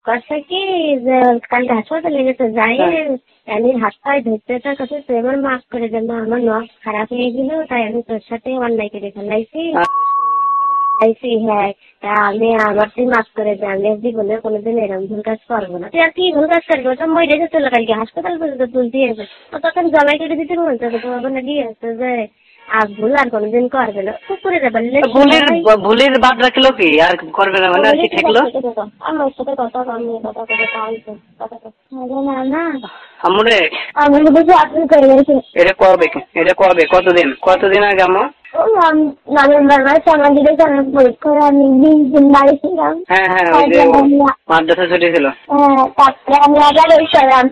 করছে কি যে কালকে হাসপাতালে গেছে, যাই আমি হাত পায়ে ধরতে কাছে এবার মাফ করে দেন, আমার নখ খারাপ হয়ে গেল, তাই আমি তোর সাথে অন্যায় করে ফেলাইছি। হ্যাঁ, আমি আমার তুই মাফ করে দে, আমি জীবনে কোনোদিন এরকম ভুল কাজ করবো না। তুই আর কি ভুল কাজ করবো? তো মই রেখে চলে কালকে হাসপাতাল পর্যন্ত তুলতে এসে তখন জমাই করে দিতে বলছে, তোমার ওখানে দিয়ে আসছে যে আর ভুল আর কোনোদিন করবে না। করে দেবেন ভুলের বাদ রাখলো কি আর করবে না মানে আর কি থাকলো? আমার সাথে কথা করে না আমরে আমি বুঝি আপনি করে গেছেন। এটা কবে কতদিন আগে আমার নভেম্বর মাসে আমাদের পরীক্ষা, আমি 20 দিন বাড়ি ছিলাম। হ্যাঁ মাদ্রাসা ছুটি ছিল। তারপরে আমি আবার এসেছিলাম।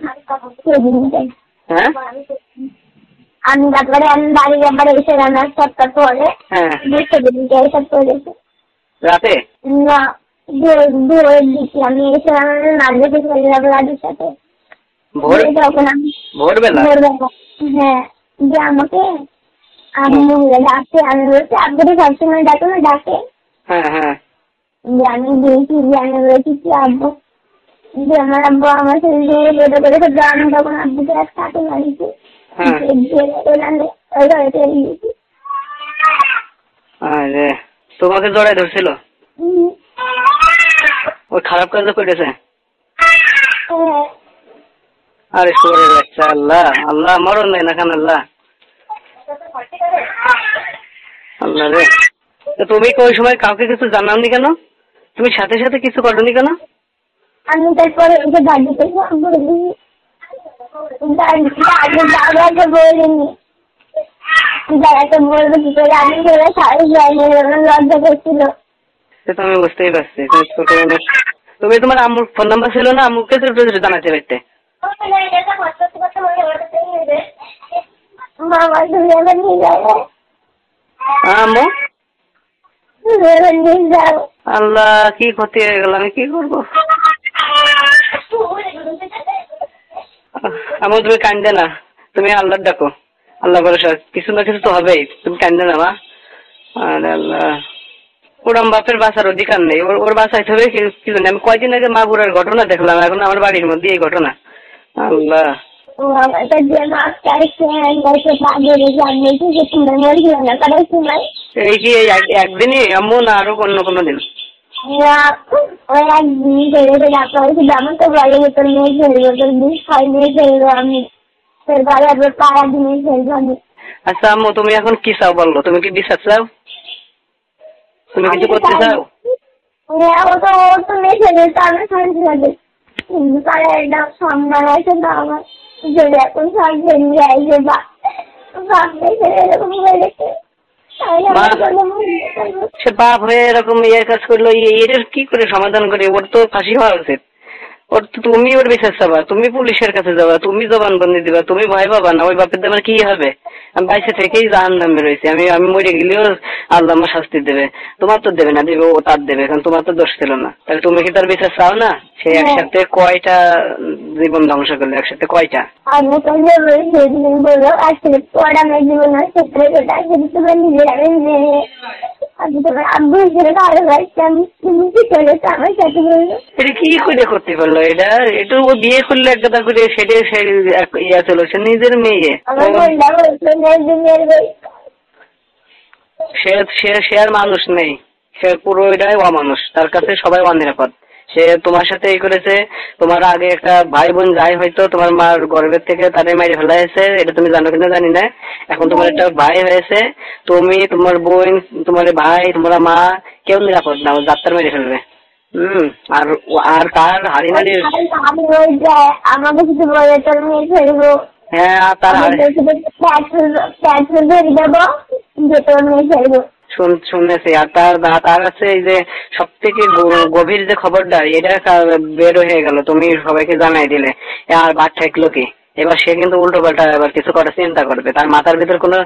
হ্যাঁ আমি তারপরে আমি বাড়ি আবার এসেছিলাম এক সপ্তাহ পরে। হ্যাঁ 2 দিন এসব করেছে রাতে না ভোরের দিকে আমি এসেছিলাম মাদ্রাসা চলে যাবো রাজুর সাথে। তখন আমি ভোরবেলা হ্যাঁ যে আমাকে আম্মু ডাকে, আমি বলছি আব্বুরে সবসময় ডাকে না ডাকে। হ্যাঁ আমি দিয়েছি যে আমি বলেছি কি আব্বু যে আমার আব্বু আমার শরীরে বেড়ে করে আমি তখন আব্বুকে এক সাথে মারিছি। তোমাকে জড়াই ধরছিল? ওই খারাপ কাজ করেছে? আরে শোরে বাচ্চা, আল্লাহ মরণ দেয় না কেন আল্লাহ রে। তুমি ওই সময় কাউকে কিছু জানাওনি কেন? তুমি সাথে সাথে কিছু করনি কেন? আমি তারপরে বাড়িতে বলিনি, বলবো কি করে, আমি লজ্জা করছিল। তুমি বুঝতেই পারছি। তুমি তোমার আম্মুর ফোন নাম্বার ছিল না? আম্মুকে জানাতে পারতে। আম্মু আল্লাহ কি ক্ষতি হয়ে গেল, আমি কি করবো? আম্মু তুমি কান্দে না, তুমি আল্লাহ ডাকো, আল্লাহ ভরসা, কিছু না কিছু তো হবেই, তুমি কান্দে না মা। আরে আল্লাহ, ওর বাপের বাঁচার অধিকার নেই, ওর বাঁচাইতে হবে কি জানি। আমি কয়দিন আগে মা বুড়ার ঘটনা দেখলাম, এখন আমার বাড়ির মধ্যে এই ঘটনা। আল্লাহ এই কি একদিনই আম্মু না আরো অন্য কোনো দিন? আচ্ছা আম্মু তুমি এখন কি চাও বললো? তুমি কি বিচার চাও? তুমি কিছু করতে চাও? সম্মান আছে না আমার, যদি এখন সব বেরিয়ে আসে বা সে বাপ হয়ে এরকম ইয়ের কাজ করলো, এর কি করে সমাধান করে? ওর তো ফাঁসি হওয়া উচিত। তুমি ওর বিচার চাবা, তুমি পুলিশের কাছে যাবা, তুমি জবানবন্দি দিবা, তুমি ভয় পাবা না? ওই বাপের আমার কি হবে? আমি বাইসে থেকেই জাহান্নামে রয়েছি, আমি মরে গেলেও আল্লাহ আমার শাস্তি দেবে। তোমার তো দেবে না, দেবে ও তার দেবে, কারণ তোমার তো দোষ ছিল না। তাহলে তুমি কি তার বিচার চাও না? সে একসাথে কয়টা জীবন ধ্বংস করলো, একসাথে কয়টা? এটা কি করে করতে পারলো? এটা একটু ও বিয়ে করলো এক কথা করে, সেটা ইয়া চলো, সে নিজের মেয়ে, সে আর মানুষ নেই, সে পুরো এটাই অমানুষ, তার কাছে সবাই অনিরাপদ। সে তোমার সাথে এই করেছে, তোমার আগে একটা ভাই বোন যাই হয়তো তোমার মার গর্ভের থেকে তাদের মাইরে ফেলা হয়েছে, এটা তুমি জানো কিনা জানি না। এখন তোমার একটা ভাই হয়েছে, তুমি, তোমার বোন, তোমার ভাই, তোমার মা, কেউ নিরাপদ না, যাত্রার মেরে ফেলবে। আর তার হাড়ি নাড়ি আমাকে কিছু বলে তোর মেয়ে ফেলবো। হ্যাঁ আর তার শুনেছি। আর তার আছে এই যে সব থেকে গভীর যে খবরটা, এটা বের হয়ে গেল, তুমি সবাইকে জানাই দিলে, আর বাদ ঠেকলো কি? এবার সে কিন্তু উল্টো পাল্টা এবার কিছু করার চিন্তা করবে। তার মাথার ভিতর কোনো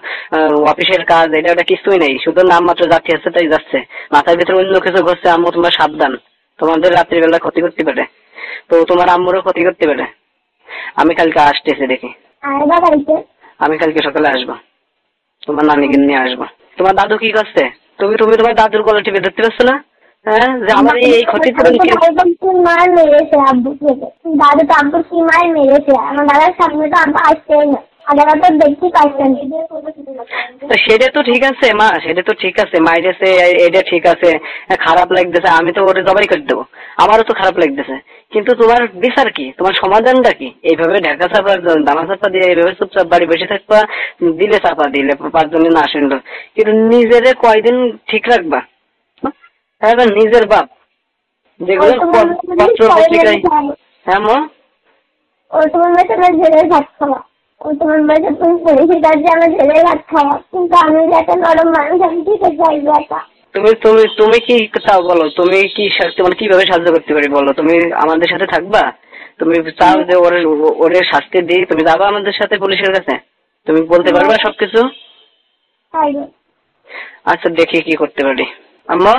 অফিসের কাজ এটা ওটা কিছুই নেই, শুধু নাম মাত্র যাচ্ছে আছে তাই যাচ্ছে, মাথার ভিতরে অন্য কিছু ঘটছে। আম্মু তোমরা সাবধান, তোমাদের রাত্রিবেলা ক্ষতি করতে পারে, তো তোমার আম্মুরও ক্ষতি করতে পারে। আমি কালকে আসতেছি দেখি, আমি কালকে সকালে আসবো, তোমার নানিকে নিয়ে আসবো। তোমার দাদু কি করছে? তুমি তোমার দাদুর গলা টিপে ধরতে পারছো না? হ্যাঁ, যে আমার এই ক্ষতিপূরণ কি? মার মেরেছে আব্বুকে, দাদু তো আব্বুর কি মার মেরেছে, আমার দাদার সামনে তো আব্বু আসছেই না, দাদা তো দেখতে পাচ্ছেন। সেটা তো ঠিক আছে মা, সেটা তো ঠিক আছে, মাইরেছে এটা ঠিক আছে, খারাপ লাগতেছে, আমি তো ওটা জবাই করে দেবো, আমারও তো খারাপ লাগতেছে, কিন্তু তোমার বিচার কি, তোমার সমাধানটা কি? এইভাবে ঢাকা চাপা দানা চাপা দিয়ে এইভাবে চুপচাপ বাড়ি বসে থাকবা, দিলে চাপা দিলে 5 জনে না শুনলো, কিন্তু নিজেরে কয়দিন ঠিক রাখবা? এবার নিজের বাপ যেগুলো পত্র পত্রিকায়, হ্যাঁ মা, ও তোমার মেয়ে তোমার ঝেড়ে ভাত খাওয়া, ও তোমার মেয়ে তুমি পুলিশের কাছে আমার ঝেড়ে ভাত খাওয়া, কিন্তু আমি একটা নরম মানুষ, আমি ঠিক আছে চাইবো একটা। তুমি তুমি তুমি কি চাও বলো, তুমি কি মানে কিভাবে সাহায্য করতে পারি বলো? তুমি আমাদের সাথে থাকবা? তুমি চাও যে ওরে শাস্তি দিই, তুমি যাবা আমাদের সাথে পুলিশের কাছে? তুমি বলতে পারবা সবকিছু? আচ্ছা দেখি কি করতে পারি। আম্মা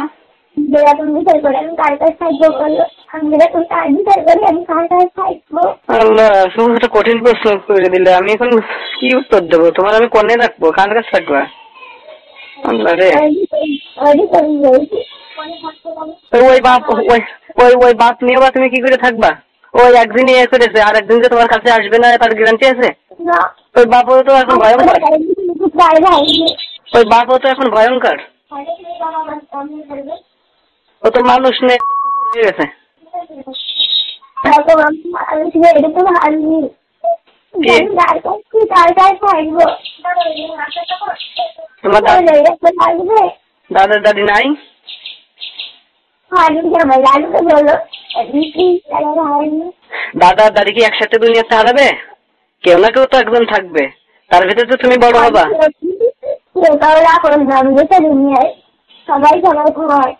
যেরকম বিচার করে আমি কার কাছে সাহায্য করলো, আমি যেরকম কার বিচার করি আমি কার কাছে থাকবো? আল্লাহ, তুমি একটা কঠিন প্রশ্ন করে দিলে, আমি এখন কি উত্তর দেবো? তোমার আমি কোনে রাখবো, কার কাছে থাকবা? আল্লাহ রে, ওই বাপ ওই বাপ নিয়ে বা তুমি কি করে থাকবা? ওই একদিন ইয়ে করেছে, আর একদিন যে তোমার কাছে আসবে না তার গ্যারান্টি আছে? ওই বাপও তো এখন ভয়ঙ্কর, ওই বাপও তো এখন ভয়ঙ্কর, ও তো মানুষ নেই, কুকুর হয়ে গেছে। তোমার দাদা দাদি নাই? দাদা দাদি কি একসাথে দুনিয়াতে হারাবে? কেউ না কেউ তো একজন থাকবে, তার ভিতরে তো তুমি বড় হবা। সবাই সবাই হয়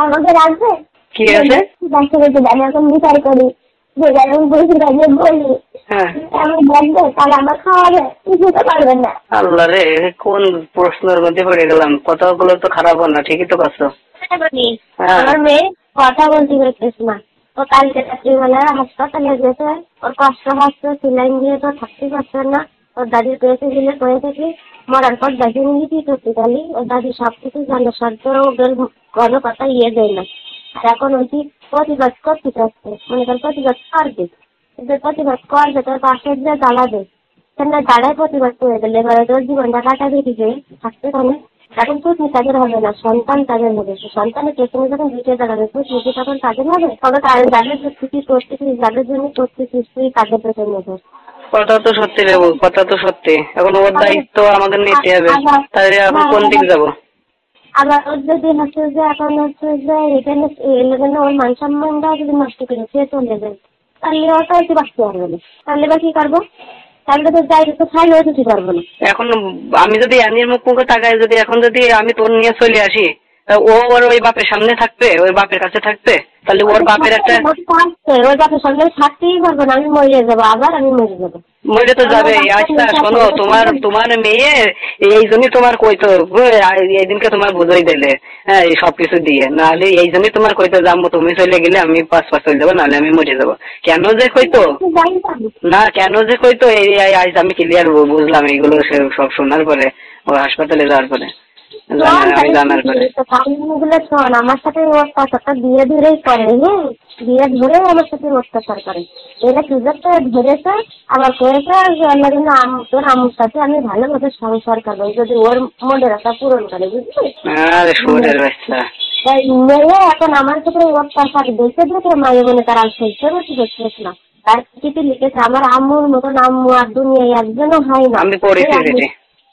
আমাকে রাখবে কি আছে এখন বিচার করি যে বলি আমার দেখবে তাহলে আমার খাওয়াবে, কিছু তো পারবেন না। আল্লাহ রে, কোন প্রশ্নের মধ্যে পড়ে গেলাম, কথাগুলো তো খারাপ হল না, ঠিকই তো করছো। আমার মেয়ে কথা বলতে পারতেছে না, ও কালকে রাত্রিবেলা হাসপাতালে গেছে, ওর কষ্ট হচ্ছে, সিলাইন দিয়ে তো থাকতে পারছে না, ওর দাদির পেয়েছে দিলে করে থাকি, মরার পর দাদি নিয়ে কি করতে পারি, ওর দাদি সবকিছু জানে, সরকারও ওদের কোনো কথা ইয়ে দেয় না। আর এখন ওই প্রতিবাদ করতে চাচ্ছে, মনে করেন প্রতিবাদ করবে, কিন্তু প্রতিবাদ করবে তোর পাশে যে দাঁড়াবে, সেটা দাঁড়ায় প্রতিবাদ করে দিলে এবারে তোর জীবনটা কাটাবে দিকে থাকতে পারে। এখন পুঁথি তাদের হবে না, সন্তান তাদের হবে, সন্তানের পেছনে যখন দিতে দাঁড়াবে পুঁথি তখন তাদের হবে, তবে তাদের যাদের ছুটি করতেছিস, যাদের জন্য করতেছিস তুই তাদের পেছনে হবে। কথা তো সত্যি দেবো, কথা তো সত্যি, এখন ওর দায়িত্ব আমাদের নিতে হবে, তাহলে এখন কোন দিক যাবো? আবার ওর যদি হচ্ছে যে এখন হচ্ছে যে এখানে ওর মান সম্মানটাও যদি নষ্ট করে সে চলে যায়, তাহলে ওটা একটু বাঁচতে পারবে না, তাহলে বা কি করবো? তাহলে তো যাই তো খাইলেও কিছু পারবো না। এখন আমি যদি আনির মুখ মুখে তাকাই, যদি এখন যদি আমি তোর নিয়ে চলে আসি, ও ওর ওই বাপের সামনে থাকবে, ওই বাপের কাছে থাকবে, তাহলে ওর বাপের একটা ওই বাপের সামনে থাকতেই পারবো না, আমি মরে যাবো, আবার আমি মরে যাবো। মরে তো যাবে। আচ্ছা শোনো, তোমার মেয়ে এই জন্যই তোমার কইতো, এইদিনকে তোমার বুঝাই দিলে, হ্যাঁ এই সবকিছু দিয়ে, নাহলে এই জন্যই তোমার কইতো যাবো, তুমি চলে গেলে আমি পাঁচ চলে যাবো, নাহলে আমি মরে যাবো। কেন যে কইতো না, কেন যে কইতো এই আজ আমি ক্লিয়ার বুঝলাম, এইগুলো সব শোনার পরে, ও হাসপাতালে যাওয়ার পরে আমি জানার পরে। আমার সাথে অত্যাচারটা বিয়ে ধরেই করে, হ্যাঁ বিয়ে ধরে আমার সাথে অত্যাচার করে, এটা সুযোগটা ধরেছে, আবার করেছে তোর আম্মুর সাথে আমি ভালোভাবে সংসার করবো যদি ওর মনের আশা পূরণ করে, বুঝলি? মেয়ে এখন আমার সাথে অত্যাচার দেখে দেখে মায়ের মনে তার আর সহ্য করতে পারছে না, তার চিঠি লিখেছে আমার আম্মুর মতন আম্মু আর দুনিয়ায় একজনও হয় না,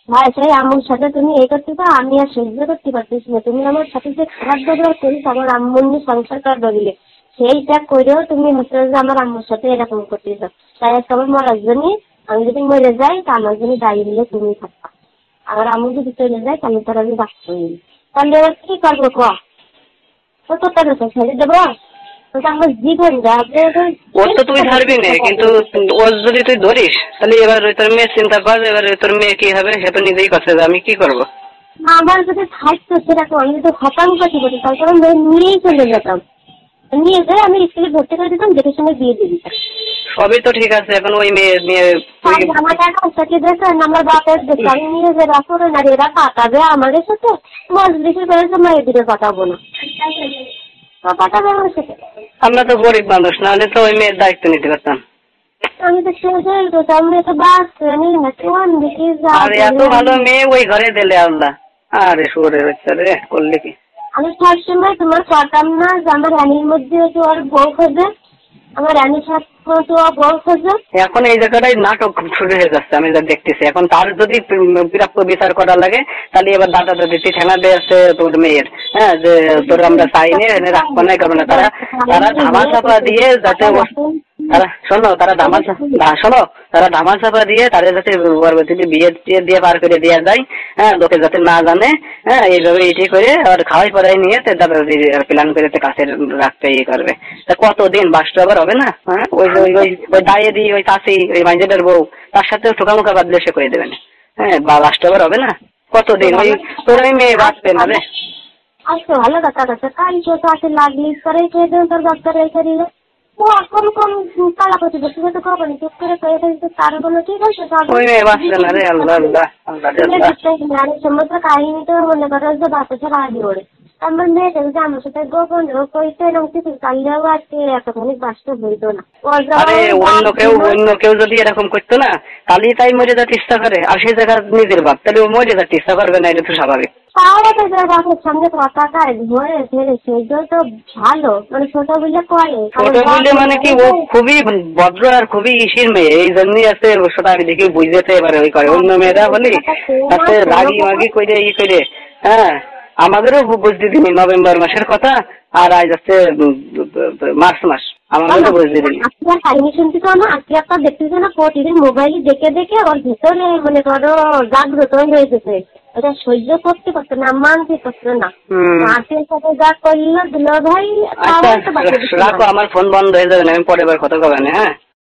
ভাই সেই আম্মুর সাথে তুমি এই করতে পারো, আমি আর সহ্য করতে পারতেছি না, তুমি আমার সাথে যে খারাপ ব্যবহার করিস আমার আম্মুর নিয়ে সংসার করা দিলে সেইটা করেও তুমি হচ্ছে যে আমার আম্মুর সাথে এরকম করতে চাও, তাই আজকে আমার মরার জন্য আমি যদি মরে যাই তা আমার জন্য দাঁড়িয়ে দিলে তুমি থাকবা, আমার আম্মু যদি চলে যায় তাহলে তোর আমি বাঁচতে হইনি, তাহলে এবার কি করবো ক? তো তোর কাছে ছেড়ে দেবো? আমার জীবন যাবে, ওর তো তুই ধরবি না, কিন্তু ওর যদি তুই ধরিস তাহলে এবার তোর মেয়ে চিন্তা কর, এবার তোর মেয়ে কি হবে সে তো নিজেই করছে, আমি কি করবো? আমার যদি থাকতো সেরকম আমি যদি হতাম করতে পারি তারপরে নিয়েই চলে যেতাম, নিয়ে যেয়ে আমি স্কুলে ভর্তি করে দিতাম, দেখে শুনে বিয়ে দিয়ে দিতাম। সবই তো ঠিক আছে, এখন ওই মেয়ে আমার টাকা সাথে দেখেন, আমার বাপের দেখে আমি নিয়ে যে রাখবে না, এরা পাঠাবে আমাদের সাথে, মজলিসে করেছে মেয়ে দিকে পাঠাবো না, পাঠাবে আমার সাথে। আমরা তো গরিব মানুষ, নাহলে তো ওই মেয়ের দায়িত্ব নিতে পারতাম। আমি তো সে আমরা তো বাস নিই না, কেমন দেখি আর এত ভালো মেয়ে ওই ঘরে দিলে আল্লাহ। আরে সুরে বাচ্চা রে, করলে কি? আমি সব সময় তোমার পারতাম না যে আমার রানীর মধ্যে তো আর বউ খোঁজে, আমার রানীর সাথে তো বউ খোঁজে। এখন এই জায়গাটাই নাটক শুরু হয়ে যাচ্ছে, আমি যা দেখতেছি। এখন তার যদি প্রাপ্য বিচার করা লাগে, তাহলে এবার দাদা দাদি ঠিকানা দিয়েছে তোর মেয়ের, হ্যাঁ, যে তোর আমরা চাইনি এনে রাখবো না, কেমন তারা ধামা চাপা দিয়ে যাতে তারা তারা ধামা চাপা দিয়ে তারা যাতে বিয়ে দিয়ে পার করে দেওয়া যায়, হ্যাঁ, লোকে যাতে না জানে, হ্যাঁ, এইভাবে এটি করে আর খাওয়াই পড়াই নিয়ে দাদা দাদি প্ল্যান করে কাছে রাখতে ইয়ে করবে। তা কতদিন বাসটা আবার হবে না? হ্যাঁ, ওই ওই দায়ে দিই ওই কাশি ওই মাইজেটার বউ তার সাথে ঠোকামুখা বাদলে সে করে দেবে না, হ্যাঁ, বাসটা আবার হবে না কতদিন? ওই তোর ওই মেয়ে বাঁচবে না রে। আজকে ভালো কথা কথা কালকে তো আসে লাগলি করে খেয়ে দেন তোর বাচ্চা রেখে দিল। ও এখন কম কালা করতে বসে তো কখন চুপ করে খেয়ে ফেলছে, তার কোনো ঠিক আছে? ওই মেয়ে বাঁচবে না রে, আল্লাহ আল্লাহ আল্লাহ। সমস্ত কাহিনী তো মনে করো যে বাচ্চা ছাড়া আগে ওড়ে। আমার মেয়েটা যে আমার সাথে গোপন কইতে এরকম কিছু কালিয়াও আজকে এতখানি বাস্তব হইতো না। আরে অন্য কেউ যদি এরকম করতো না, তাহলে তাই মরে যেতে ইচ্ছা করে, আর সেই জায়গায় নিজের বাপ, তাহলে ও মরে যেতে ইচ্ছা করবে না, এটা তো স্বাভাবিক। বাপের সঙ্গে কথাটাই ধরে ফেলে সেগুলো তো ভালো, মানে ছোট বলে করে। ছোট বলে মানে কি, ও খুবই ভদ্র আর খুবই ইসির মেয়ে, এই জন্যই আছে সেটা আমি দেখি বুঝতে এবারে ওই করে। অন্য মেয়েরা বলি তাতে রাগি মাগি করে ই করে, হ্যাঁ, আমাদেরও বুঝতে দিনি নভেম্বর মাসের কথা, আর আজ যাচ্ছে মার্চ মাস, আমাদেরও বুঝতে দিনি। আপনার কাহিনী শুনতে তো না, আজকে আপনার দেখতেছে না প্রতিদিন মোবাইলে দেখে দেখে ওর ভিতরে মনে করো জাগ্রত হয়ে যেতে, এটা সহ্য করতে পারতো না, মানতে পারতো না। মাসের সাথে যা করলো দিল ভাই। আচ্ছা রাখো, আমার ফোন বন্ধ হয়ে যাবে না, আমি পরে বার কথা কবেন। হ্যাঁ।